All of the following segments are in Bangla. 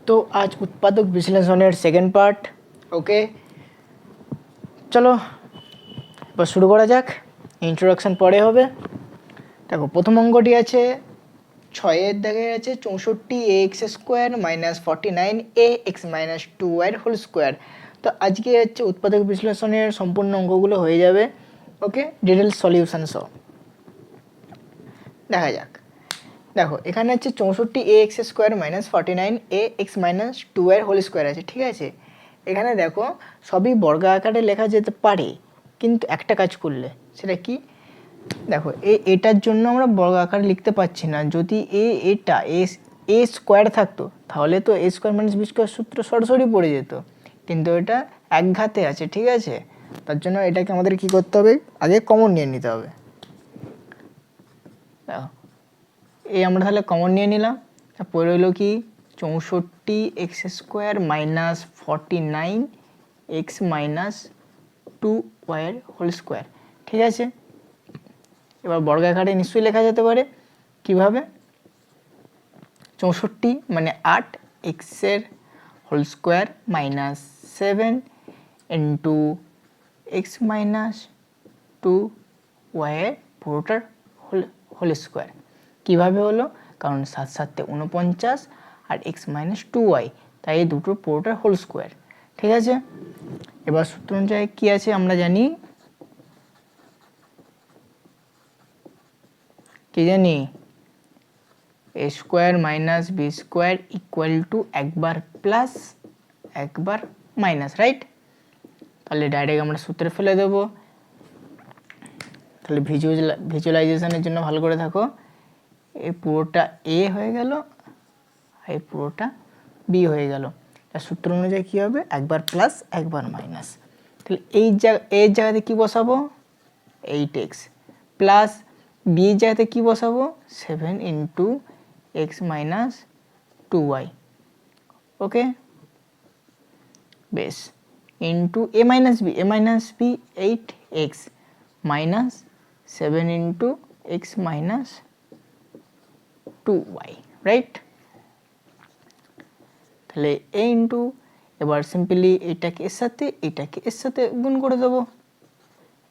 তো আজ উৎপাদক বিশ্লেষণের সেকেন্ড পার্ট। ওকে, চলো এবার শুরু করা যাক। ইন্ট্রোডাকশন পরে হবে। দেখো, প্রথম অঙ্কটি আছে 6-এর দাগে আছে 64 a x² - 49 a x - 2y whole square. তো আজকে হচ্ছে উৎপাদক বিশ্লেষণের সম্পূর্ণ অঙ্কগুলো হয়ে যাবে। ওকে, ডিটেল সলিউশন সহ দেখা যাক। দেখো, এখানে হচ্ছে 64 a x² - 49 a x - 2y whole square আছে, ঠিক আছে। এখানে দেখো সবই বর্গ আকারে লেখা যেতে পারে, কিন্তু একটা কাজ করলে সেটা কি, দেখো এটার জন্য আমরা বর্গ আকারে লিখতে পারছি না। যদি এটা এ স্কোয়ার থাকতো তাহলে তো a² - b² সূত্র সরাসরি পড়ে যেত, কিন্তু এটা একঘাতে আছে, ঠিক আছে। তার জন্য এটাকে আমাদের কি করতে হবে, আগে কমন নিয়ে নিতে হবে। দেখো, আমরা তাহলে কমন নিয়ে নিলাম। তারপরে হলো কি 64 x² - 49 x - 2y whole square, ঠিক আছে। এবার বর্গাকারে নিশ্চয়ই লেখা যেতে পারে। কিভাবে? 64 মানে 8 এক্সের whole square minus 7 into x minus 2y পুরোটার হোল স্কোয়ার। কীভাবে হলো? কারণ 7 7 49 আর x - 2y, তাই এই দুটোর পুরোটার হোল স্কোয়ার, ঠিক আছে। এবার সূত্র অনুযায়ী কী আছে আমরা জানি, কি জানি, a² - b² ইকুয়াল টু একবার প্লাস একবার মাইনাস, রাইট। তাহলে ডাইরেক্ট আমরা সূত্রে ফেলে দেবো। তাহলে ভিজুয়ালাইজেশনের জন্য ভালো করে থাকো। এই পুরোটা a হয়ে গেল, এই পুরোটা b হয়ে গেল। তার সূত্র অনুযায়ী কী হবে, একবার প্লাস একবার মাইনাস। তাহলে এই জায়গাতে কী বসাবো, 8x প্লাস b এর জায়গাতে কী বসাবো, 7 into x minus 2y। Okay, বেশ, into a minus b 8x minus 7 into x minus 2y, right. তাহলে a ইন্টু, এবার সিম্পলি এটাকে এর সাথে এটাকে এর সাথে গুণ করে দেবো।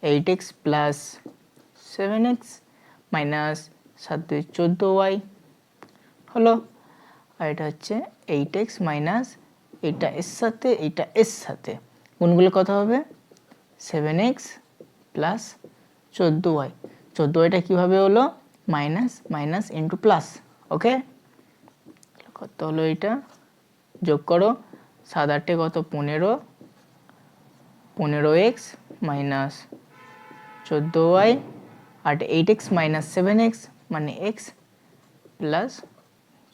8x plus 7x minus 7 14y হলো। আর এটা হচ্ছে 8x মাইনাস এটা এর সাথে এটা এর সাথে গুণগুলো কত হবে, 7x প্লাস 14y। 14yটা কীভাবে হলো, মাইনাস মাইনাস ইন্টু প্লাস। ওকে, কত হলো, এটা যোগ করো, 7 8 কত, 15x মাইনাস 14y আর 8x মাইনাস 7x মানে x প্লাস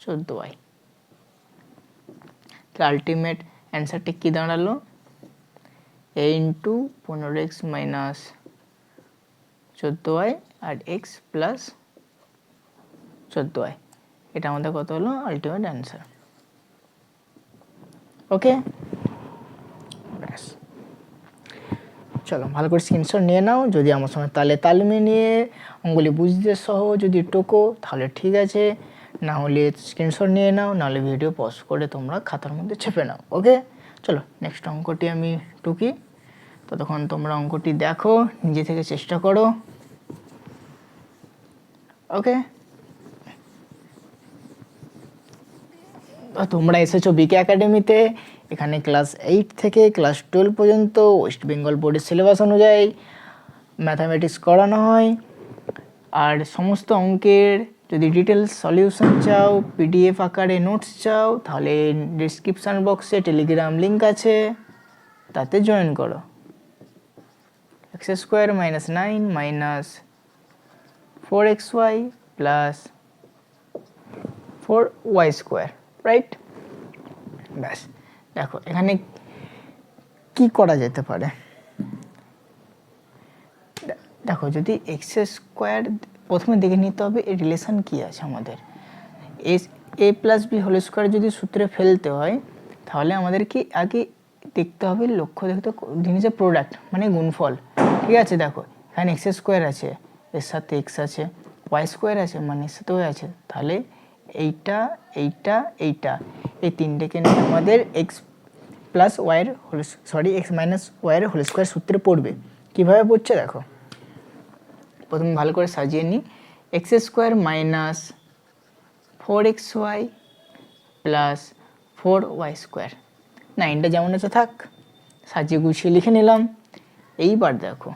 14y। তাহলে আলটিমেট অ্যান্সারটি কী দাঁড়ালো, a into 15x minus 14y আর x প্লাস 14y। এটা আমাদের কত হলো আলটিমেট অ্যান্সার। ওকে, ব্যাস, চলো ভালো করে স্ক্রিনশট নিয়ে নাও। যদি আমার সঙ্গে তাল মিলিয়ে অঙ্কগুলি বুঝতে সহ যদি টোকো তাহলে ঠিক আছে, না হলে স্ক্রিনশট নিয়ে নাও, নাহলে ভিডিও পজ করে তোমরা খাতার মধ্যে ছেপে নাও। ওকে, চলো নেক্সট অঙ্কটি আমি টুকি, ততক্ষণ তোমরা অঙ্কটি দেখো, নিজে থেকে চেষ্টা করো। ওকে, তোমরা এসেছো বিকে একাডেমিতে। এখানে ক্লাস 8 থেকে ক্লাস 12 পর্যন্ত ওয়েস্ট বেঙ্গল বোর্ডের সিলেবাস অনুযায়ী ম্যাথামেটিক্স করানো হয়। আর সমস্ত অঙ্কের যদি ডিটেলস সলিউশন চাও, পিডিএফ আকারে নোটস চাও, তাহলে ডিসক্রিপশান বক্সে টেলিগ্রাম লিঙ্ক আছে, তাতে জয়েন করো। x² - 9 minus 4xy plus 4y², right. ব্যাস, দেখো এখানে কি করা যেতে পারে। দেখো, যদি x² প্রথমে দেখে নিতে হবে এর রিলেশান কী আছে আমাদের। a plus b whole square যদি সূত্রে ফেলতে হয় তাহলে আমাদেরকে আগে দেখতে হবে, লক্ষ্য দেখতে জিনিসের প্রোডাক্ট মানে গুণফল, ঠিক আছে। দেখো এখানে x² আছে, এর সাথে x আছে, y² আছে মানে এর সাথেও আছে, তাহলে এইটা এইটা এইটা এই তিনটেকে নিয়ে আমাদের এক্স প্লাস ওয়াইয়ের এক্স মাইনাস ওয়াইয়ের হোল স্কোয়ার সূত্রে পড়বে। কীভাবে পড়ছে দেখো, প্রথমে ভালো করে সাজিয়ে নিই। X square minus 4xy plus 4y square, 9টা যেমন আছে থাক, সাজিয়ে গুছিয়ে লিখে নিলাম। এইবার দেখো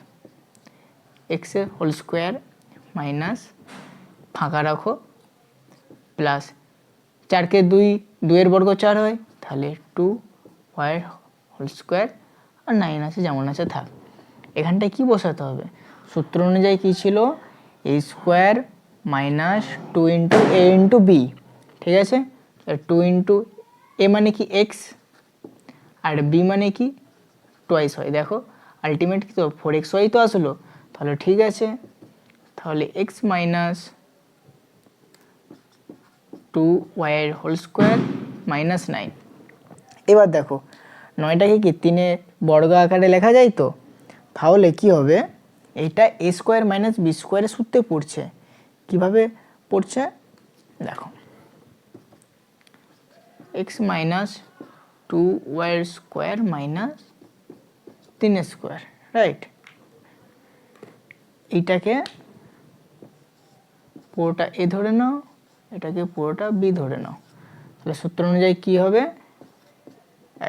এক্সের হোল স্কোয়ার মাইনাস ফাঁকা রাখো প্লাস 4কে 2 বর্গ 4 হয়, তাহলে 2y হোল স্কোয়ার আর 9 আছে যেমন আছে থাক। এখানটায় কি বসাতে হবে, সূত্র অনুযায়ী কী ছিল, এ স্কোয়ার মাইনাস 2 ইন্টু এ ইন্টু বি, ঠিক আছে। 2 ইন্টু এ মানে কি এক্স আর বি মানে কি টোয়াইস হয়, দেখো আলটিমেট কি তো 4xy তো আসলো, তাহলে ঠিক আছে। তাহলে এক্স মাইনাস 2y এর হোল স্কোয়ার মাইনাস 9। এবার দেখো 9টাকে কি 3 বর্গ আকারে লেখা যায় তো, তাহলে কি হবে, এইটা এ স্কোয়ার মাইনাস বি স্কোয়ারের সূত্রে পড়ছে। কিভাবে পড়ছে দেখো, x minus 2y square minus 3 square, right. এইটাকে পুরোটা এ ধরে নাও, এটাকে পুরোটা বি ধরে নাও, তাহলে সূত্র অনুযায়ী কী হবে,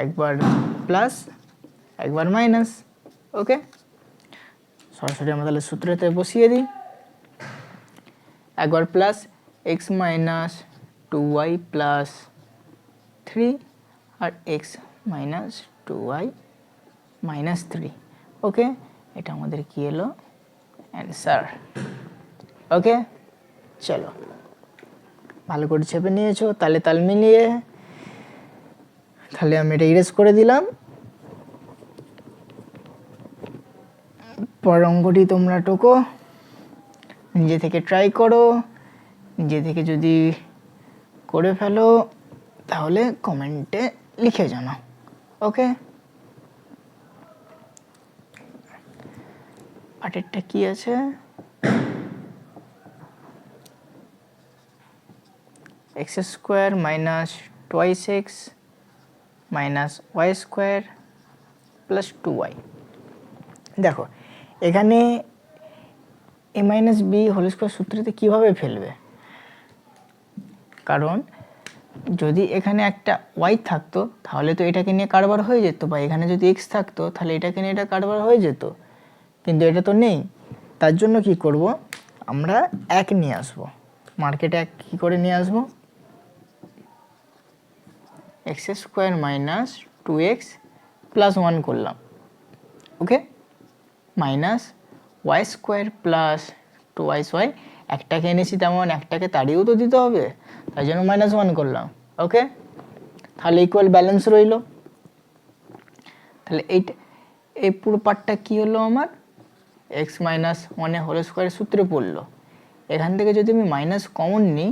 একবার প্লাস একবার মাইনাস। ওকে, সরাসরি আমরা তাহলে সূত্রতে বসিয়ে দিই। একবার plus x minus 2y plus 3 আর এক্স মাইনাস 2y মাইনাস 3। ওকে, এটা আমাদের কি এলো অ্যান্সার। ওকে, চলো ভালো করে চেপে নিয়েছো, তালে তাল মিলিয়ে। তাহলে আমি এটা ইরেজ করে দিলাম। পরের অঙ্কটি তোমরা টোকো, নিজে থেকে ট্রাই করো, নিজে থেকে যদি করে ফেলো তাহলে কমেন্টে লিখে জানাও। ওকে, আটেরটা কি আছে, x square minus twice x minus y square plus 2y। দেখো এখানে a minus b whole square সূত্রতে কীভাবে ফেলবে, কারণ যদি এখানে একটা ওয়াই থাকতো তাহলে তো এটাকে নিয়ে কারবার হয়ে যেত, বা এখানে যদি এক্স থাকতো তাহলে এটাকে নিয়ে এটা কারবার হয়ে যেত, কিন্তু এটা তো নেই। তার জন্য কি করব, আমরা এক নিয়ে আসবো, মার্কেটে এক কী করে নিয়ে আসবো, x square minus 2x plus 1 করলাম, okay, minus y square plus 2y, একটাকে এনেছি তেমন একটাকে তাড়িয়েও তো দিতে হবে, তাই জন্য -1 করলাম। ওকে, তাহলে ইকুয়াল ব্যালেন্স রইল। তাহলে এই পুরো পার্টটা কী হলো আমার, এক্স মাইনাস 1 হোল স্কোয়ারের সূত্রে পড়লো। এখান থেকে যদি আমি মাইনাস কমন নিই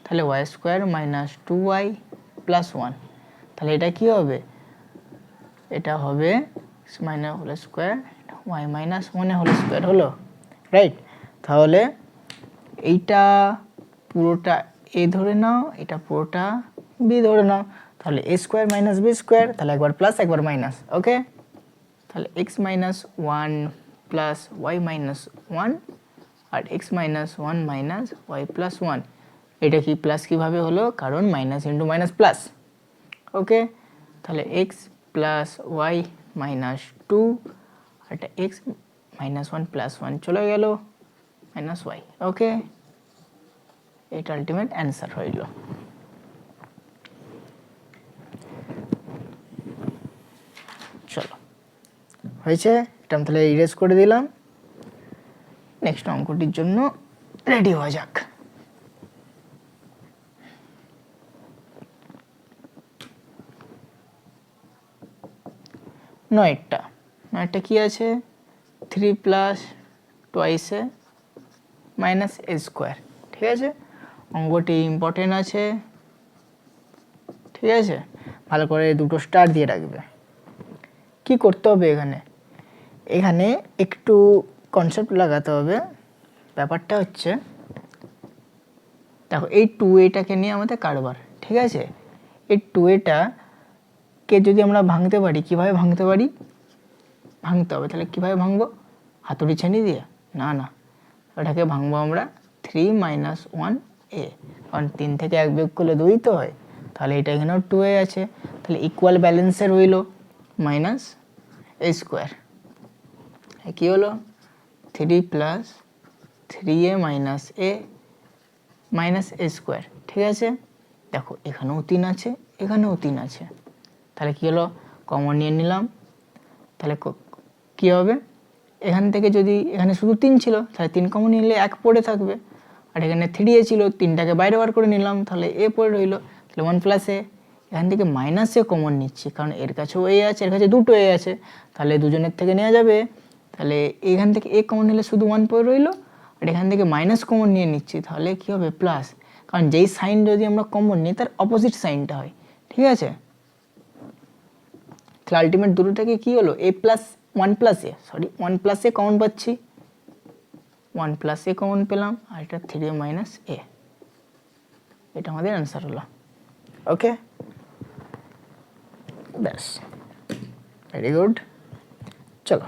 তাহলে Y square minus 2y plus 1, তাহলে এটা কী হবে, এটা হবে x minus whole square y minus 1 whole square হলো, রাইট। তাহলে এইটা পুরোটা এ ধরে নাও, এটা পুরোটা বি ধরে নাও, তাহলে a square minus b square, তাহলে একবার প্লাস একবার মাইনাস। ওকে, তাহলে x minus 1 plus y minus 1 আর x minus 1 minus y plus 1, এটা কি প্লাস কীভাবে হলো, কারণ minus into minus plus. Okay, তাহলে এক্স প্লাস ওয়াই মাইনাস 2 আর এটা এক্স মাইনাস 1 প্লাস 1 চলে গেল মাইনাস ওয়াই। ওকে, এটা আলটিমেট অ্যান্সার হইল। চলো হয়েছে, এটা আমি তাহলে ইরেজ করে দিলাম। নেক্সট অঙ্কটির জন্য রেডি হওয়া যাক। নয়টা কি আছে, 3 প্লাস টোয়াইসে মাইনাস এ স্কোয়ার, ঠিক আছে। অঙ্কটি ইম্পর্টেন্ট আছে, ঠিক আছে, ভালো করে দুটো স্টার দিয়ে রাখবে। কি করতে হবে এখানে একটু কনসেপ্ট লাগাতে হবে। ব্যাপারটা হচ্ছে দেখো এই 2a-টাকে নিয়ে আমাদের কারবার, ঠিক আছে। এই 2a-টাকে যদি আমরা ভাঙতে পারি, কীভাবে ভাঙতে পারি, ভাঙতে হবে, তাহলে কীভাবে ভাঙবো, হাতুড়ি ছানি দিয়ে, না না, ওটাকে ভাঙবো আমরা 3 - 1a, কারণ 3 থেকে 1 বিয়োগ করলে 2 তো হয়, তাহলে এটা এখানেও 2a আছে, তাহলে ইকুয়াল ব্যালেন্সে রইল মাইনাস a স্কোয়ার, কী হলো 3 + 3a - a minus a square, ঠিক আছে। দেখো এখানেও 3 আছে, এখানেও 3 আছে, তাহলে কী হলো, কমন নিয়ে নিলাম, তাহলে কী হবে, এখান থেকে যদি এখানে শুধু 3 ছিল তাহলে 3 কমন নিলে 1 পড়ে থাকবে, আর এখানে 3a ছিল, 3টাকে বাইরে বার করে নিলাম, তাহলে a পড়ে রইল, তাহলে 1 + a, এখান থেকে মাইনাস a কমন নিচ্ছি, কারণ এর কাছেও a আছে, এর কাছে দুটো a আছে, তাহলে দুজনের থেকে নেওয়া যাবে, তাহলে এখান থেকে a কমন নিলে শুধু 1 পড়ে রইল, আর এখান থেকে মাইনাস কমন নিয়ে নিচ্ছি, তাহলে কী হবে প্লাস, কারণ যেই সাইন যদি আমরা কমন নিই তার অপোজিট সাইনটা হয়, ঠিক আছে। তাহলে আলটিমেট দুটো থেকে কী হলো, a plus 1 + a, sorry 1 + a common পাচ্ছি, 1 + a কমন পেলাম, আর এটা 3a - a, এটা আমাদের অ্যান্সার হলো। ওকে, ব্যাস, ভেরি গুড। চলো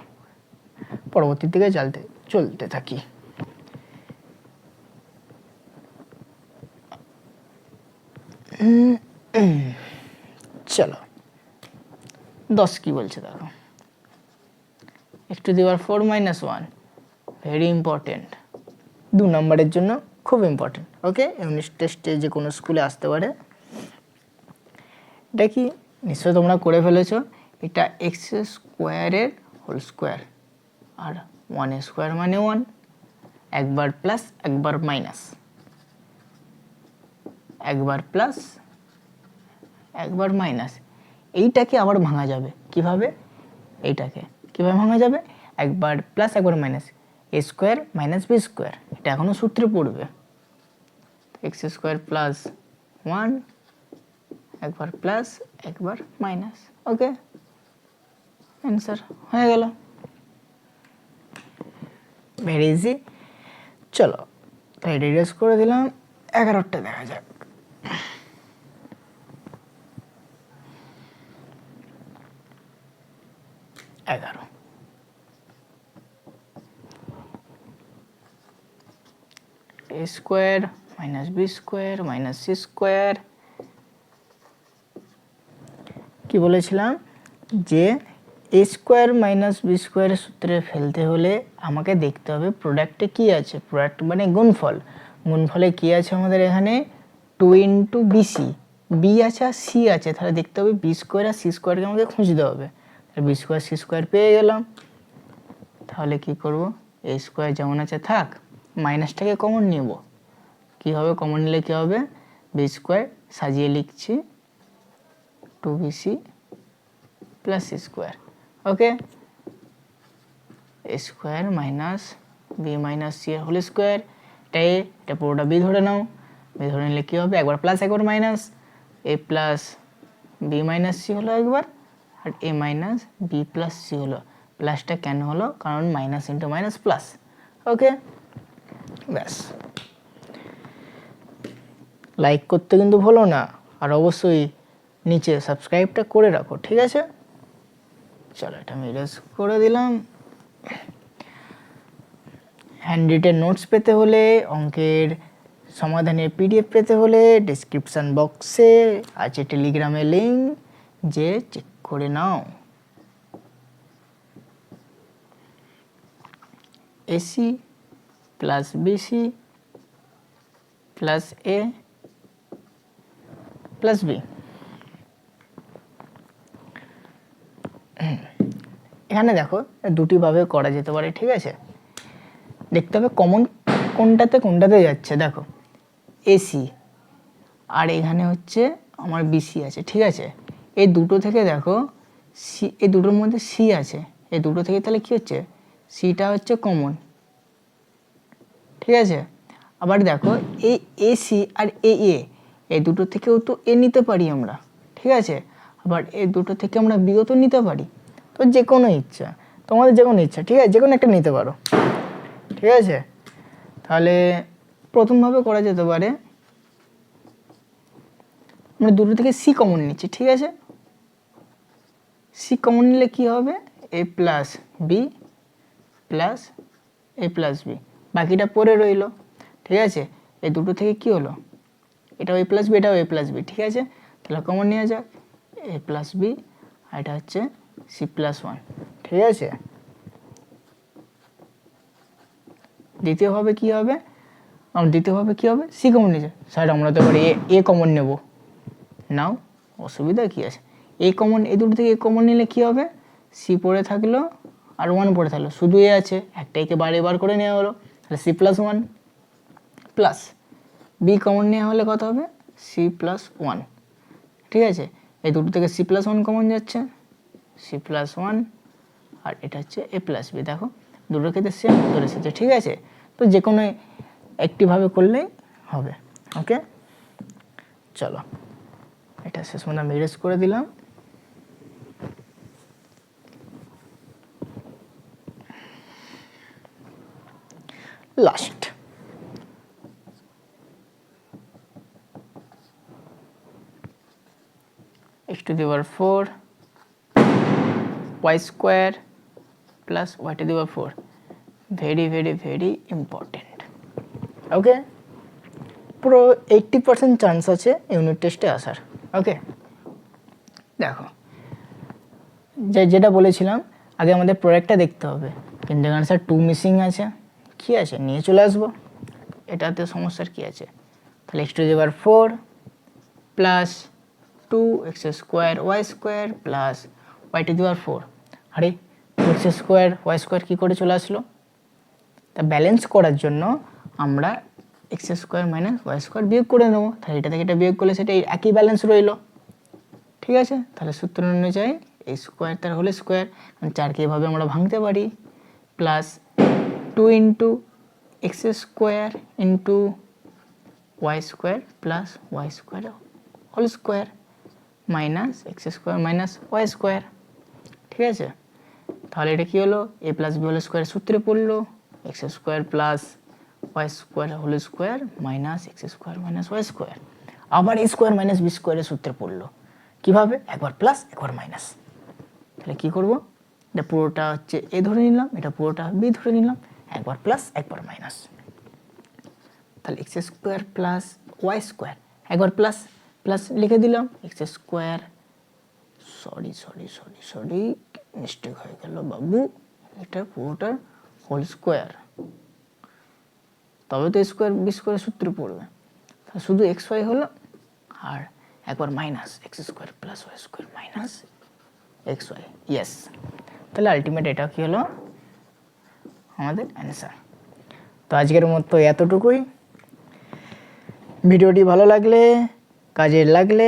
পরবর্তীর দিকে চলতে থাকি। চলো 10 কি বলছে দেখো, x⁴ - 1, ভেরি ইম্পর্টেন্ট, 2 নম্বরের জন্য খুব ইম্পর্টেন্ট। ওকে, ইউনিট টেস্টে যে কোনো স্কুলে আসতে পারে। এটা কি নিশ্চয়ই তোমরা করে ফেলেছো, এটা x² হোল স্কোয়ার, আর 1² মানে 1, একবার প্লাস একবার মাইনাস, একবার প্লাস একবার মাইনাস, এইটাকে আবার ভাঙা যাবে কিভাবে, এইটাকে কীভাবে ভাঙা যাবে, একবার প্লাস একবার মাইনাস, a² - b², এটা এখনও সূত্রে পড়বে, x² + 1, একবার প্লাস একবার মাইনাস, ওকে, অ্যান্সার হয়ে গেল, ভেরি ইজি। চলো তাই রিডিউস করে দিলাম, 11টা দেখা যাক। a² - b² - c², কি বলেছিলাম যে a² - b² সূত্রে ফেলতে হলে আমাকে দেখতে হবে প্রোডাক্টে কি আছে, প্রোডাক্ট মানে গুণফল, গুণফলে কি আছে আমাদের এখানে 2 × bc, b আছে আর c আছে, তাহলে দেখতে হবে b² আর c²কে আমাকে খুঁজতে হবে, তাহলে b² c² পেয়ে গেলাম, তাহলে কি করব, a² যেমন আছে থাক, মাইনাসটাকে কমন নেব, কি হবে কমন নিলে কি হবে, b² সাজিয়ে লিখছি 2bc + c², okay, a² - b - c whole square, এটা পুরোটা b ধরে নাও, b ধরে নিলে কী হবে, একবার প্লাস একবার মাইনাস, a + b - c হলো একবার, আর a - b + c হলো, প্লাসটা কেন হলো, কারণ মাইনাস ইন্টু মাইনাস প্লাস, ওকে, ব্যাস। লাইক করতে কিন্তু ভুলো না, আর অবশ্যই নিচে সাবস্ক্রাইবটা করে রাখো, ঠিক আছে। চলো এটা আমি ইরেজ করে দিলাম। হ্যান্ড রিটেন নোটস পেতে হলে, অঙ্কের সমাধানের PDF পেতে হলে ডেসক্রিপশান বক্সে আছে টেলিগ্রামের লিঙ্ক, যে চেক করে নাও। AC + BC + A + B, এখানে দেখো দুটিভাবে করা যেতে পারে, ঠিক আছে। দেখতে হবে কমন কোনটাতে যাচ্ছে, দেখো AC আর এখানে হচ্ছে আমার BC আছে, ঠিক আছে। এই দুটো থেকে দেখো এই দুটোর মধ্যে C আছে, এই দুটো থেকে তাহলে কি হচ্ছে, Cটা হচ্ছে কমন, ঠিক আছে। আবার দেখো এই AC আর AA, এই দুটো থেকেও তো A নিতে পারি আমরা, ঠিক আছে। আবার এই দুটো থেকে আমরা Bও তো নিতে পারি, তো যে কোনো ইচ্ছা, তোমাদের যে কোনো ইচ্ছা, ঠিক আছে, যে কোনো একটা নিতে পারো, ঠিক আছে। তাহলে প্রথমভাবে করা যেতে পারে আমরা দুটো থেকে সি কমন নিচ্ছি, ঠিক আছে। সি কমন নিলে কি হবে, এ প্লাস বি প্লাস এ প্লাস বি, বাকিটা পরে রইল, ঠিক আছে। এই দুটো থেকে কি হলো, এটাও এ প্লাস বি, এটাও এ প্লাস বি, ঠিক আছে। তাহলে কমন নেওয়া যাক, এ প্লাস বি আর এটা হচ্ছে সি প্লাস ওয়ান, ঠিক আছে। দ্বিতীয়ভাবে কি হবে, সি কমন নিয়েছে, স্যার আমরা তো এবার এ কমন নেব, নাও অসুবিধা কি আছে, এ কমন, এই দুটো থেকে এ কমন নিলে কি হবে, সি পড়ে থাকলো আর ওয়ান পড়ে থাকলো, শুধু এ আছে, একটা একে বারে বার করে নেওয়া হলো, তাহলে c plus one plus b common নেওয়া হলে কত হবে, সি প্লাস ওয়ান, ঠিক আছে। এই দুটো থেকে সি প্লাস ওয়ান কমন যাচ্ছে, সি প্লাস ওয়ান আর এটা হচ্ছে এ প্লাস বি, দেখো দুটোর ক্ষেত্রে সেম উত্তর এসেছে, ঠিক আছে। তো যে কোনো একটিভাবে করলেই হবে, ওকে। চলো এটা শেষ মতো আমি ইরেজ করে দিলাম। Last x to the power 4 y square plus y to the power 4, very very very important, ওকে। পুরো 80% চান্স আছে ইউনিট টেস্টে আসার, ওকে। দেখো যেটা বলেছিলাম আগে আমাদের প্রোডাক্টটা দেখতে হবে, কিন্তু এখানে স্যার 2 মিসিং আছে, কি আছে নিয়ে চলে আসবো, এটাতে সমস্যার কি আছে। তাহলে x to the power 4 plus 2x square y square plus y to the power 4, আরে x স্কোয়ার ওয়াই স্কোয়ার কী করে চলে আসলো, তা ব্যালেন্স করার জন্য আমরা x square minus y square বিয়োগ করে নেবো, তাহলে এটা থেকে এটা বিয়োগ করলে সেটা একই ব্যালেন্স রইলো, ঠিক আছে। তাহলে সূত্র অনুযায়ী এই স্কোয়ার তার হোল স্কোয়ার, চারকে এভাবে আমরা ভাঙতে পারি, plus 2 into x square into y square plus y square whole square minus x square minus y square, ঠিক আছে। তাহলে এটা কী হলো, a plus b whole square সূত্রে পড়লো, x square plus y square whole square minus x square minus y square, আবার এ স্কোয়ার মাইনাস বি স্কোয়ারের সূত্রে পড়লো, কীভাবে, একবার প্লাস একবার মাইনাস। তাহলে কী করবো, এটা পুরোটা হচ্ছে এ ধরে নিলাম, এটা পুরোটা বি ধরে নিলাম, একবার প্লাস একবার মাইনাস। তাহলে x square plus y square, একবার প্লাস প্লাস লিখে দিলাম, এক্স স্কোয়ার, সরি মিস্টেক হয়ে গেল বাবু, এটা পুরোটার হোল স্কোয়ার, তবে তো স্কোয়ার বি স্কোয়ারের সূত্রে পড়বে, তাহলে শুধু এক্স ওয়াই হলো, আর একবার minus x square plus y square minus x y, yes. তাহলে আলটিমেট এটা কী হলো আমাদের অ্যান্সার। তো আজকের মতো এতটুকুই, ভিডিওটি ভালো লাগলে কাজের লাগলে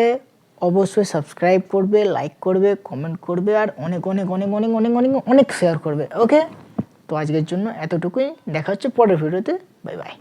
অবশ্যই সাবস্ক্রাইব করবে, লাইক করবে, কমেন্ট করবে আর অনেক অনেক অনেক অনেক অনেক অনেক অনেক শেয়ার করবে, ওকে। তো আজকের জন্য এতটুকুই, দেখা হচ্ছে পরের ভিডিওতে, বাই বাই।